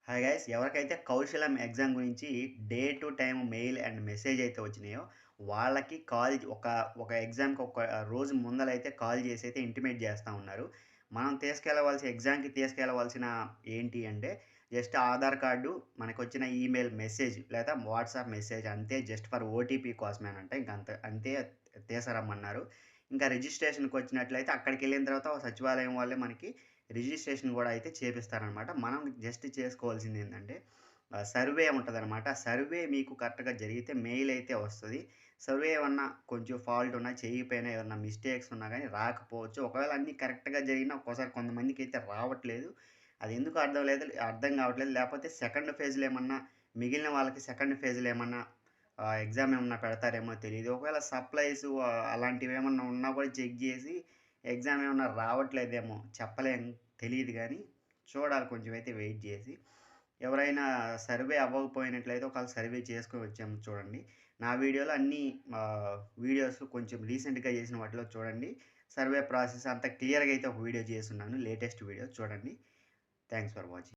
Hi guys ఎవరికైతే కౌశలం exam గురించి day to time male and message అయితే వచ్చినాయో వాళ్ళకి కాల్ ఒక ఎగ్జామ్కి ఒక రోజు ముందలైతే కాల్ చేసి అయితే ఇంటిమేట్ చేస్తూ ఉన్నారు. మనం ఎగ్జామ్కి తీసుకెళ్ళవలసిన ఏంటి అంటే జస్ట్ ఆధార్ కార్డు, మనకొచ్చిన ఈమెయిల్ మెసేజ్ లేదా వాట్సాప్ మెసేజ్ అంతే, జస్ట్ ఫర్ ఓటీపీ కోసమేనంట. ఇంక అంతే తీసుకురమ్మన్నారు. ఇంకా రిజిస్ట్రేషన్కి వచ్చినట్లయితే అక్కడికి వెళ్ళిన తర్వాత సచివాలయం వాళ్ళే మనకి రిజిస్ట్రేషన్ గూడా అయితే చేపిస్తారనమాట. మనం జస్ట్ చేసుకోవాల్సిందేందంటే సర్వే ఉంటదనమాట. ఆ సర్వే మీకు కరెక్ట్‌గా జరిగితే మెయిల్ అయితే వస్తది. సర్వే ఏమన్నా కొంచెం ఫాల్ట్ ఉన్నా, చేయకపోయినా ఏమన్నా మిస్టేక్స్ ఉన్నా గానీ రాకపోవచ్చు. ఒకవేళ అన్నీ కరెక్ట్‌గా జరిగినా ఒక్కోసారి కొంతమందికైతే రావట్లేదు. అదెందుకో అర్థం గావట్లేదు. లేపోతే సెకండ్ ఫేజ్‌లో ఏమన్నా మిగిలిన వాళ్ళకి సెకండ్ ఫేజ్‌లో ఏమన్నా ఎగ్జామ్ ఏమన్నా పెడతారేమో తెలీదు. ఒకవేళ సప్లైసు అలాంటివేమన్నా ఉన్నా గూడా చెక్ జేసి ఎగ్జామ్ ఏమన్నా రావట్లేదేమో చెప్పలేం, తెలీదు గానీ చూడాలి కొంచెం అయితే వెయిట్ జేసి. ఎవరైనా సర్వే అవ్వకపోయినట్లయితే ఒకవేళ సర్వే చేసుకొని వచ్చాము చూడండి. నా వీడియోలో అన్నీ వీడియోస్ కొంచెం రీసెంట్‌గా చేసిన వాటిలో చూడండి. సర్వే ప్రాసెస్ అంతా క్లియర్‌గా అయితే ఒక వీడియో చేసున్నాను. లేటెస్ట్ వీడియో చూడండి. Thanks for watching.